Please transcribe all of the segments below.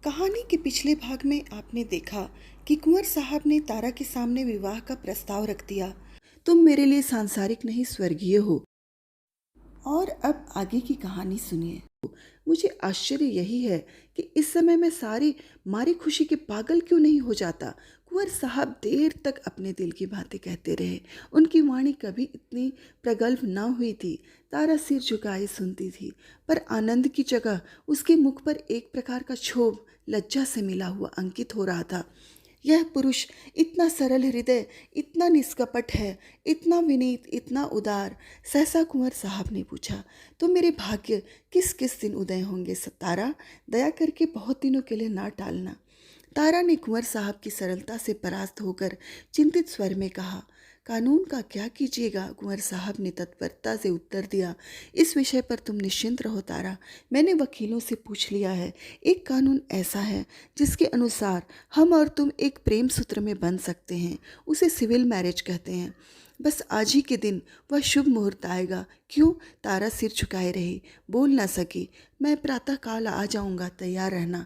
कहानी के पिछले भाग में आपने देखा कि कुंवर साहब ने तारा के सामने विवाह का प्रस्ताव रख दिया। तुम मेरे लिए सांसारिक नहीं स्वर्गीय हो। और अब आगे की कहानी सुनिए। मुझे आश्चर्य यही है कि इस समय मैं सारी मारी खुशी के पागल क्यों नहीं हो जाता। कुंवर साहब देर तक अपने दिल की बातें कहते रहे। उनकी वाणी कभी इतनी प्रगल्भ न हुई थी। तारा सिर झुकाए सुनती थी, पर आनंद की जगह उसके मुख पर एक प्रकार का क्षोभ लज्जा से मिला हुआ अंकित हो रहा था। यह पुरुष इतना सरल हृदय, इतना निष्कपट है, इतना विनीत, इतना उदार। सहसा कुंवर साहब ने पूछा, तो मेरे भाग्य किस किस दिन उदय होंगे तारा? दया करके बहुत दिनों के लिए ना टालना। तारा ने कुंवर साहब की सरलता से परास्त होकर चिंतित स्वर में कहा, कानून का क्या कीजिएगा? कुंवर साहब ने तत्परता से उत्तर दिया, इस विषय पर तुम निश्चिंत रहो तारा, मैंने वकीलों से पूछ लिया है। एक कानून ऐसा है जिसके अनुसार हम और तुम एक प्रेम सूत्र में बंध सकते हैं। उसे सिविल मैरिज कहते हैं। बस आज ही के दिन वह शुभ मुहूर्त आएगा। क्यों? तारा सिर झुकाए रही, बोल ना सकी। मैं प्रातःकाल आ जाऊंगा, तैयार रहना।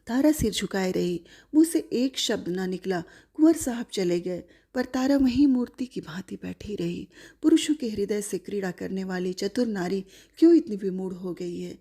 तारा सिर झुकाए रही, मुंह से एक शब्द ना निकला। कुंवर साहब चले गए, पर तारा वहीं मूर्ति की भांति बैठी रही। पुरुषों के हृदय से क्रीड़ा करने वाली चतुर नारी क्यों इतनी विमूढ़ हो गई है?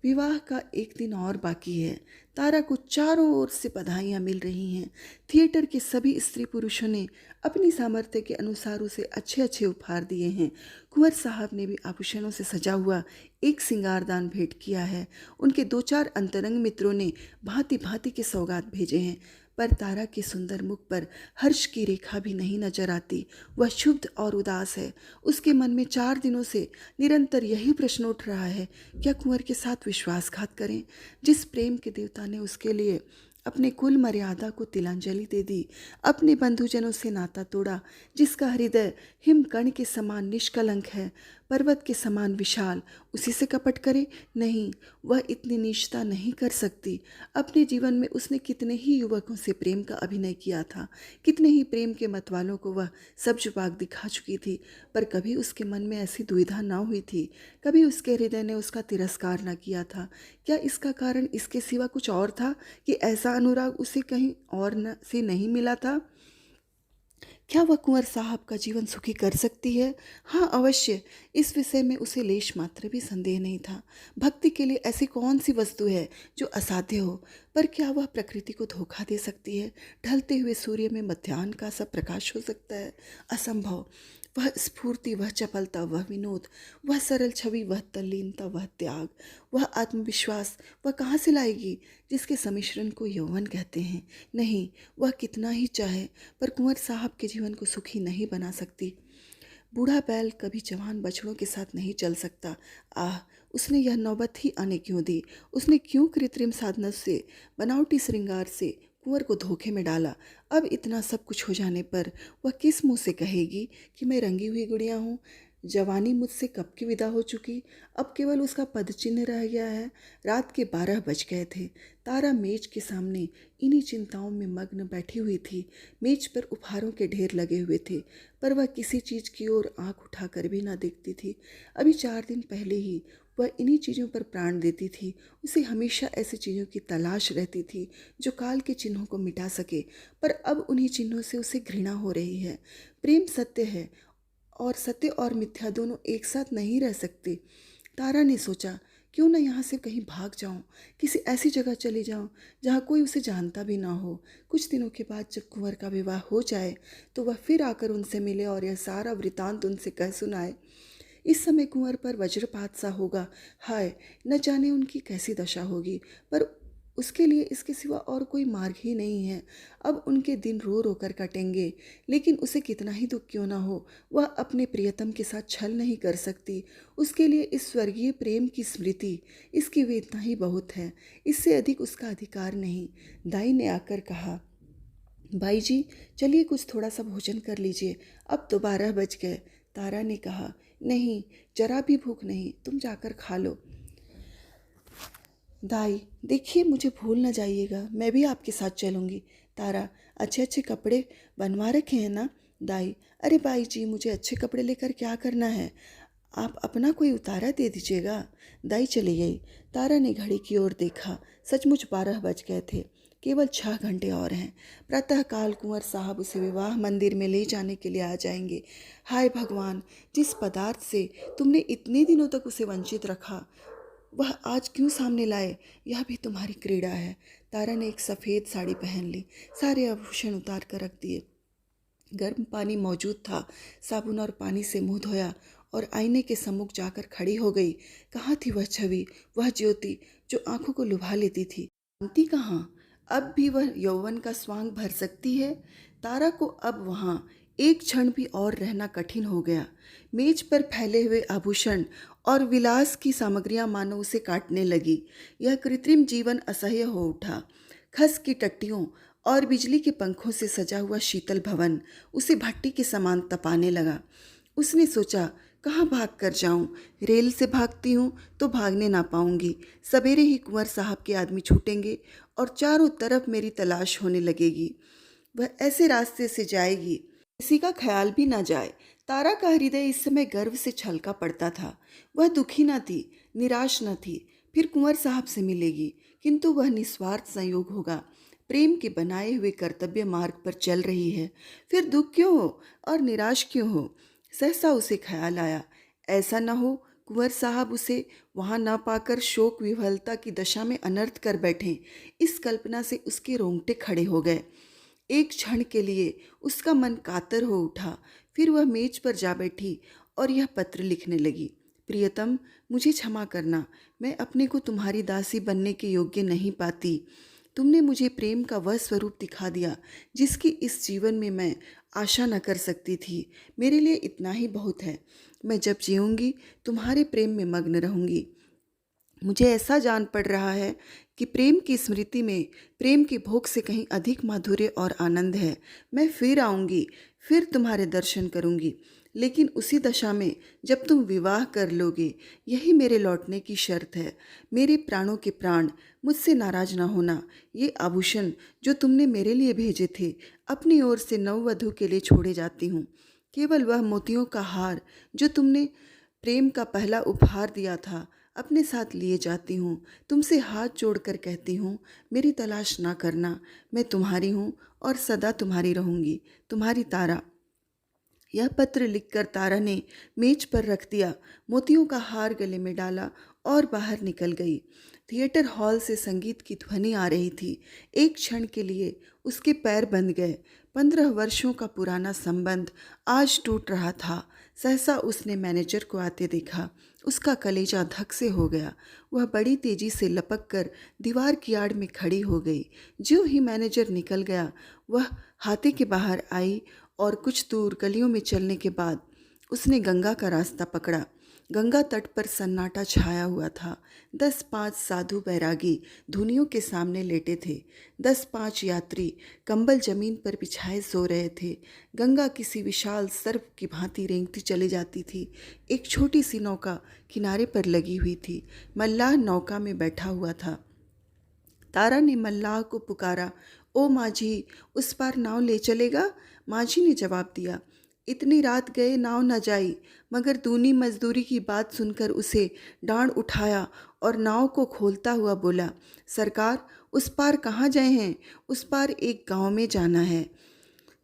विवाह का एक दिन और बाकी है। तारा को चारों ओर से बधाइयाँ मिल रही हैं। थिएटर के सभी स्त्री पुरुषों ने अपनी सामर्थ्य के अनुसार उसे अच्छे अच्छे उपहार दिए हैं। कुंवर साहब ने भी आभूषणों से सजा हुआ एक सिंगारदान भेंट किया है। उनके दो चार अंतरंग मित्रों ने भांति भांति के सौगात भेजे हैं, पर तारा के सुंदर मुख पर हर्ष की रेखा भी नहीं नजर आती। वह क्षुब्ध और उदास है। उसके मन में 4 दिनों से निरंतर यही प्रश्न उठ रहा है, क्या कुंवर के साथ विश्वासघात करें? जिस प्रेम के देवता ने उसके लिए अपने कुल मर्यादा को तिलांजलि दे दी, अपने बंधुजनों से नाता तोड़ा, जिसका हृदय हिमकण के समान निष्कलंक है, पर्वत के समान विशाल, उसी से कपट करे? नहीं, वह इतनी नीचता नहीं कर सकती। अपने जीवन में उसने कितने ही युवकों से प्रेम का अभिनय किया था, कितने ही प्रेम के मतवालों को वह सब जुबाक दिखा चुकी थी, पर कभी उसके मन में ऐसी दुविधा ना हुई थी, कभी उसके हृदय ने उसका तिरस्कार न किया था। क्या इसका कारण इसके सिवा कुछ और था कि ऐसा अनुराग उसे कहीं और न से नहीं मिला था? क्या वह कुंवर साहब का जीवन सुखी कर सकती है? हाँ, अवश्य। इस विषय में उसे लेश मात्र भी संदेह नहीं था। भक्ति के लिए ऐसी कौन सी वस्तु है जो असाध्य हो? पर क्या वह प्रकृति को धोखा दे सकती है? ढलते हुए सूर्य में मध्याह्न का सा प्रकाश हो सकता है? असंभव। वह स्फूर्ति, वह चपलता, वह विनोद, वह सरल छवि, वह तल्लीनता, वह त्याग, वह आत्मविश्वास, वह कहाँ से लाएगी जिसके सम्मिश्रण को यौवन कहते हैं? नहीं, वह कितना ही चाहे पर कुंवर साहब के जीवन को सुखी नहीं बना सकती। बूढ़ा बैल कभी जवान बछड़ों के साथ नहीं चल सकता। आह, उसने यह नौबत ही आने क्यों दी? उसने क्यों कृत्रिम साधनों से, बनावटी श्रृंगार से कुंवर को धोखे में डाला? अब इतना सब कुछ हो जाने पर वह किस मुंह से कहेगी कि मैं रंगी हुई गुड़िया हूँ? जवानी मुझसे कब की विदा हो चुकी, अब केवल उसका पदचिन्ह रह गया है। रात के 12 बज गए थे। तारा मेज के सामने इन्हीं चिंताओं में मग्न बैठी हुई थी। मेज पर उपहारों के ढेर लगे हुए थे, पर वह किसी चीज़ की ओर आंख उठाकर भी ना देखती थी। अभी 4 दिन पहले ही वह इन्हीं चीज़ों पर प्राण देती थी। उसे हमेशा ऐसी चीज़ों की तलाश रहती थी जो काल के चिन्हों को मिटा सके, पर अब उन्हीं चिन्हों से उसे घृणा हो रही है। प्रेम सत्य है, और सत्य और मिथ्या दोनों एक साथ नहीं रह सकते। तारा ने सोचा, क्यों ना यहाँ से कहीं भाग जाऊँ, किसी ऐसी जगह चली जाऊँ जहाँ कोई उसे जानता भी ना हो। कुछ दिनों के बाद जब कुंवर का विवाह हो जाए तो वह फिर आकर उनसे मिले और यह सारा वृतांत उनसे कह सुनाए। इस समय कुंवर पर वज्रपात सा होगा। हाय, न जाने उनकी कैसी दशा होगी, पर उसके लिए इसके सिवा और कोई मार्ग ही नहीं है। अब उनके दिन रो रो कर कटेंगे, लेकिन उसे कितना ही दुख क्यों ना हो, वह अपने प्रियतम के साथ छल नहीं कर सकती। उसके लिए इस स्वर्गीय प्रेम की स्मृति, इसकी वेदना ही बहुत है। इससे अधिक उसका अधिकार नहीं। दाई ने आकर कहा, भाई जी, चलिए कुछ थोड़ा सा भोजन कर लीजिए, अब तो 12 बज गए। तारा ने कहा, नहीं, जरा भी भूख नहीं, तुम जाकर खा लो। दाई, देखिए मुझे भूल न जाइएगा, मैं भी आपके साथ चलूँगी। तारा, अच्छे अच्छे कपड़े बनवा रखे हैं ना? दाई, अरे भाई जी, मुझे अच्छे कपड़े लेकर क्या करना है? आप अपना कोई उतारा दे दीजिएगा। दाई चली गई। तारा ने घड़ी की ओर देखा। सचमुच 12 बज गए थे। केवल 6 घंटे और हैं। प्रातःकाल कुंवर साहब उसे विवाह मंदिर में ले जाने के लिए आ जाएंगे। हाय भगवान, जिस पदार्थ से तुमने इतने दिनों तक उसे वंचित रखा, वह आज क्यों सामने लाए? यह भी तुम्हारी क्रीड़ा है। तारा ने एक सफ़ेद साड़ी पहन ली, सारे आभूषण उतार कर रख दिए। गर्म पानी मौजूद था। साबुन और पानी से मुंह धोया और आईने के सम्मुख जाकर खड़ी हो गई। कहाँ थी वह छवि, वह ज्योति जो आंखों को लुभा लेती थी? शांति कहाँ? अब भी वह यौवन का स्वांग भर सकती है? तारा को अब वहाँ एक क्षण भी और रहना कठिन हो गया। मेज पर फैले हुए आभूषण और विलास की सामग्रियां मानो उसे काटने लगी। यह कृत्रिम जीवन असह्य हो उठा। खस की टट्टियों और बिजली के पंखों से सजा हुआ शीतल भवन उसे भट्टी के समान तपाने लगा। उसने सोचा, कहाँ भाग कर जाऊं? रेल से भागती हूँ तो भागने ना पाऊंगी। सवेरे ही कुंवर साहब के आदमी छूटेंगे और चारों तरफ मेरी तलाश होने लगेगी। वह ऐसे रास्ते से जाएगी किसी का ख्याल भी ना जाए। तारा का हृदय इस समय गर्व से छलका पड़ता था। वह दुखी न थी, निराश न थी। फिर कुंवर साहब से मिलेगी, किंतु वह निस्वार्थ संयोग होगा। प्रेम के बनाए हुए कर्तव्य मार्ग पर चल रही है, फिर दुख क्यों हो और निराश क्यों हो? सहसा उसे ख्याल आया, ऐसा न हो कुंवर साहब उसे वहां न पाकर शोक विह्वलता की दशा में अनर्थ कर बैठें। इस कल्पना से उसके रोंगटे खड़े हो गए। एक क्षण के लिए उसका मन कातर हो उठा। फिर वह मेज पर जा बैठी और यह पत्र लिखने लगी। प्रियतम, मुझे क्षमा करना, मैं अपने को तुम्हारी दासी बनने के योग्य नहीं पाती। तुमने मुझे प्रेम का वह स्वरूप दिखा दिया जिसकी इस जीवन में मैं आशा न कर सकती थी। मेरे लिए इतना ही बहुत है। मैं जब जीऊँगी तुम्हारे प्रेम में मग्न रहूँगी। मुझे ऐसा जान पड़ रहा है कि प्रेम की स्मृति में प्रेम के भोग से कहीं अधिक माधुर्य और आनंद है। मैं फिर आऊँगी, फिर तुम्हारे दर्शन करूँगी, लेकिन उसी दशा में जब तुम विवाह कर लोगे। यही मेरे लौटने की शर्त है। मेरे प्राणों के प्राण, मुझसे नाराज ना होना। ये आभूषण जो तुमने मेरे लिए भेजे थे, अपनी ओर से नववधू के लिए छोड़े जाती हूँ। केवल वह मोतियों का हार जो तुमने प्रेम का पहला उपहार दिया था, अपने साथ लिए जाती हूँ। तुमसे हाथ जोड़कर कहती हूँ, मेरी तलाश ना करना। मैं तुम्हारी हूँ और सदा तुम्हारी रहूँगी। तुम्हारी तारा। यह पत्र लिखकर तारा ने मेज पर रख दिया, मोतियों का हार गले में डाला और बाहर निकल गई। थिएटर हॉल से संगीत की ध्वनि आ रही थी। एक क्षण के लिए उसके पैर बंध गए। 15 वर्षों का पुराना संबंध आज टूट रहा था। सहसा उसने मैनेजर को आते देखा। उसका कलेजा धक से हो गया। वह बड़ी तेजी से लपक कर दीवार की आड़ में खड़ी हो गई। ज्यों ही मैनेजर निकल गया, वह हाथे के बाहर आई और कुछ दूर गलियों में चलने के बाद उसने गंगा का रास्ता पकड़ा। गंगा तट पर सन्नाटा छाया हुआ था। 10-5 साधु बैरागी धुनियों के सामने लेटे थे। 10-5 यात्री कंबल जमीन पर बिछाए सो रहे थे। गंगा किसी विशाल सर्प की भांति रेंगती चली जाती थी। एक छोटी सी नौका किनारे पर लगी हुई थी। मल्लाह नौका में बैठा हुआ था। तारा ने मल्लाह को पुकारा, ओ माझी, उस पार नाव ले चलेगा? माझी ने जवाब दिया, इतनी रात गए नाव न जाई। मगर दूनी मजदूरी की बात सुनकर उसे डांड उठाया और नाव को खोलता हुआ बोला, सरकार, उस पार कहाँ गए हैं? उस पार एक गांव में जाना है।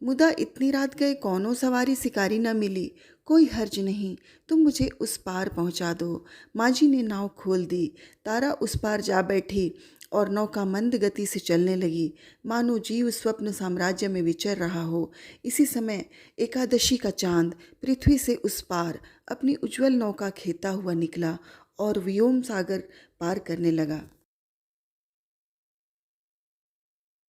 मुदा इतनी रात गए कौनो सवारी शिकारी न मिली। कोई हर्ज नहीं, तुम मुझे उस पार पहुंचा दो। माझी ने नाव खोल दी। तारा उस पार जा बैठी और नौका मंद गति से चलने लगी, मानो जीव स्वप्न साम्राज्य में विचर रहा हो। इसी समय एकादशी का चांद पृथ्वी से उस पार अपनी उज्जवल नौका खेता हुआ निकला और व्योम सागर पार करने लगा।